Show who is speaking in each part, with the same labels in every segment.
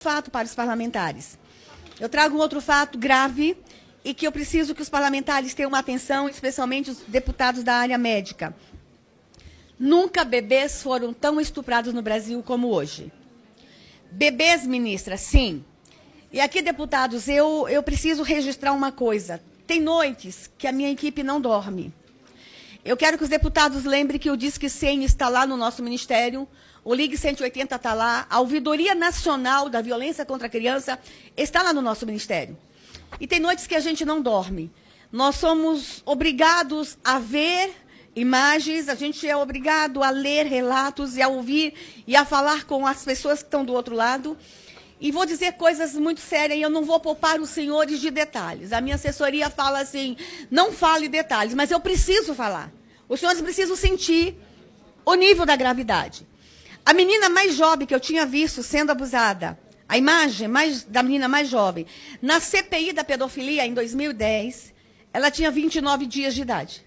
Speaker 1: fato para os parlamentares. Eu trago um outro fato grave e que eu preciso que os parlamentares tenham uma atenção, especialmente os deputados da área médica. Nunca bebês foram tão estuprados no Brasil como hoje. Bebês, ministra, sim. E aqui, deputados, eu preciso registrar uma coisa. Tem noites que a minha equipe não dorme. Eu quero que os deputados lembrem que o Disque 100 está lá no nosso ministério, o Ligue 180 está lá, a Ouvidoria Nacional da Violência contra a Criança está lá no nosso ministério. E tem noites que a gente não dorme. Nós somos obrigados a ver imagens, a gente é obrigado a ler relatos e a ouvir e a falar com as pessoas que estão do outro lado. E vou dizer coisas muito sérias e eu não vou poupar os senhores de detalhes. A minha assessoria fala assim, não fale detalhes, mas eu preciso falar. Os senhores precisam sentir o nível da gravidade. A menina mais jovem que eu tinha visto sendo abusada, a imagem da menina mais jovem, na CPI da pedofilia, em 2010, ela tinha 29 dias de idade.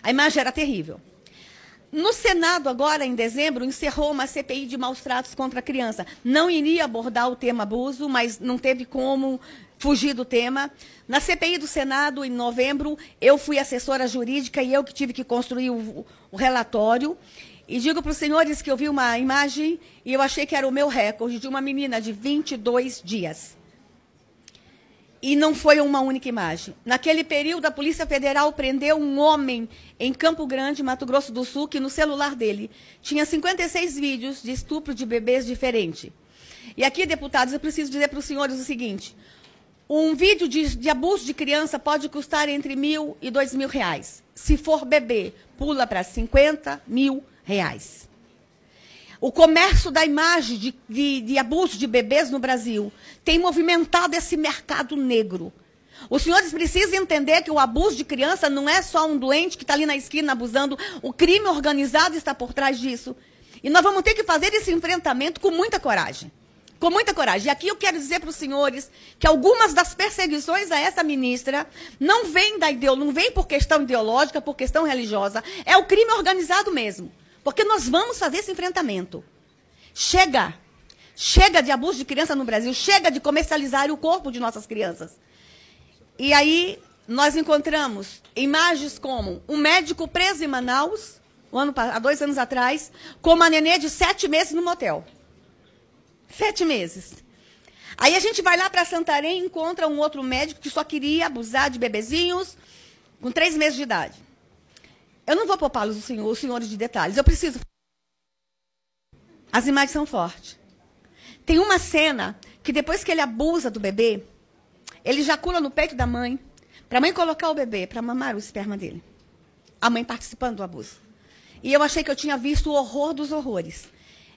Speaker 1: A imagem era terrível. No Senado, agora, em dezembro, encerrou uma CPI de maus-tratos contra a criança. Não iria abordar o tema abuso, mas não teve como fugir do tema. Na CPI do Senado, em novembro, eu fui assessora jurídica e eu que tive que construir o relatório. E digo para os senhores que eu vi uma imagem e eu achei que era o meu recorde de uma menina de 22 dias. E não foi uma única imagem. Naquele período, a Polícia Federal prendeu um homem em Campo Grande, Mato Grosso do Sul, que no celular dele tinha 56 vídeos de estupro de bebês diferentes. E aqui, deputados, eu preciso dizer para os senhores o seguinte. Um vídeo de abuso de criança pode custar entre R$1.000 e R$2.000. Se for bebê, pula para R$50.000. O comércio da imagem de abuso de bebês no Brasil tem movimentado esse mercado negro. Os senhores precisam entender que o abuso de criança não é só um doente que está ali na esquina abusando, o crime organizado está por trás disso. E nós vamos ter que fazer esse enfrentamento com muita coragem. Com muita coragem. E aqui eu quero dizer para os senhores que algumas das perseguições a essa ministra não vêm não vem por questão ideológica, por questão religiosa. É o crime organizado mesmo. Porque nós vamos fazer esse enfrentamento. Chega. Chega de abuso de criança no Brasil. Chega de comercializar o corpo de nossas crianças. E aí nós encontramos imagens como um médico preso em Manaus, há 2 anos atrás, com uma nenê de 7 meses no motel. 7 meses. Aí a gente vai lá para Santarém e encontra um outro médico que só queria abusar de bebezinhos com 3 meses de idade. Eu não vou poupar os senhores de detalhes. Eu preciso. As imagens são fortes. Tem uma cena que depois que ele abusa do bebê, ele ejacula no peito da mãe, para a mãe colocar o bebê, para mamar o esperma dele. A mãe participando do abuso. E eu achei que eu tinha visto o horror dos horrores.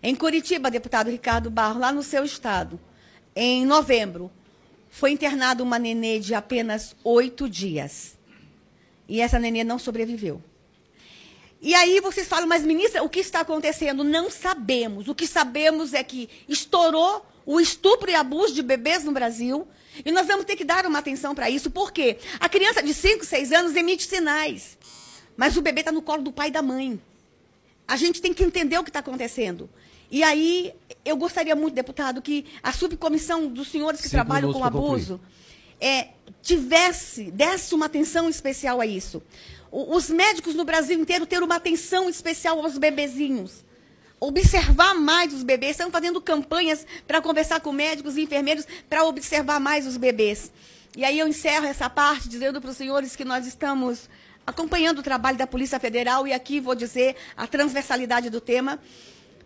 Speaker 1: Em Curitiba, deputado Ricardo Barros, lá no seu estado, em novembro, foi internada uma nenê de apenas 8 dias. E essa nenê não sobreviveu. E aí vocês falam, mas ministra, o que está acontecendo? Não sabemos. O que sabemos é que estourou o estupro e abuso de bebês no Brasil e nós vamos ter que dar uma atenção para isso. Por quê? A criança de 5, 6 anos emite sinais, mas o bebê está no colo do pai e da mãe. A gente tem que entender o que está acontecendo. E aí, eu gostaria muito, deputado, que a subcomissão dos senhores que trabalham com abuso desse uma atenção especial a isso. Os médicos no Brasil inteiro terem uma atenção especial aos bebezinhos. Observar mais os bebês. Estão fazendo campanhas para conversar com médicos e enfermeiros para observar mais os bebês. E aí eu encerro essa parte dizendo para os senhores que nós estamos acompanhando o trabalho da Polícia Federal e aqui vou dizer a transversalidade do tema.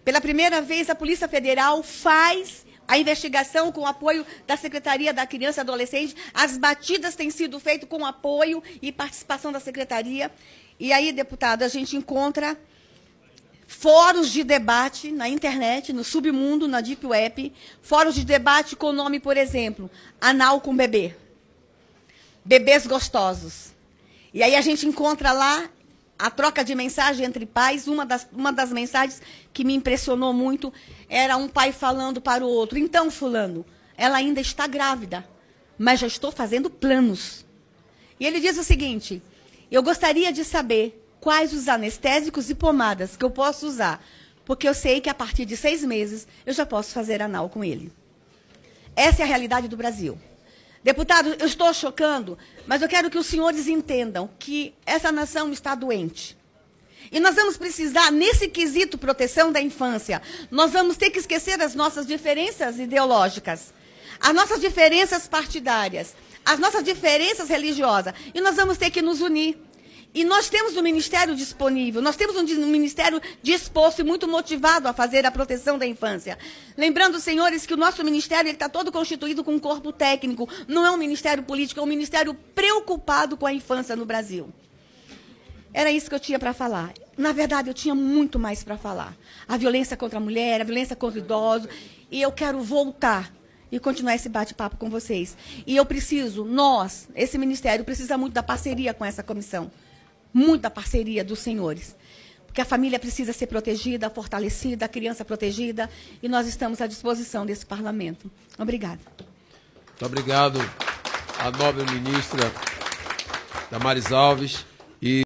Speaker 1: Pela primeira vez, a Polícia Federal faz a investigação com o apoio da Secretaria da Criança e Adolescente. As batidas têm sido feitas com apoio e participação da Secretaria. E aí, deputado, a gente encontra fóruns de debate na internet, no submundo, na Deep Web, fóruns de debate com o nome, por exemplo, Anal com Bebê. Bebês gostosos. E aí a gente encontra lá a troca de mensagem entre pais. Uma das mensagens que me impressionou muito era um pai falando para o outro: então, fulano, ela ainda está grávida, mas já estou fazendo planos. E ele diz o seguinte: eu gostaria de saber quais os anestésicos e pomadas que eu posso usar, porque eu sei que a partir de 6 meses eu já posso fazer anal com ele. Essa é a realidade do Brasil. Deputado, eu estou chocando, mas eu quero que os senhores entendam que essa nação está doente. E nós vamos precisar, nesse quesito proteção da infância, nós vamos ter que esquecer as nossas diferenças ideológicas, as nossas diferenças partidárias, as nossas diferenças religiosas, e nós vamos ter que nos unir. E nós temos um ministério disponível, nós temos um ministério disposto e muito motivado a fazer a proteção da infância. Lembrando, senhores, que o nosso ministério está todo constituído com um corpo técnico, não é um ministério político, é um ministério preocupado com a infância no Brasil. Era isso que eu tinha para falar. Na verdade, eu tinha muito mais para falar. A violência contra a mulher, a violência contra o idoso, e eu quero voltar e continuar esse bate-papo com vocês. E eu preciso, esse ministério, precisa muito da parceria com essa comissão. Muito da parceria dos senhores. Porque a família precisa ser protegida, fortalecida, a criança protegida, e nós estamos à disposição desse parlamento. Obrigada.
Speaker 2: Muito obrigado à nobre ministra Damares Alves.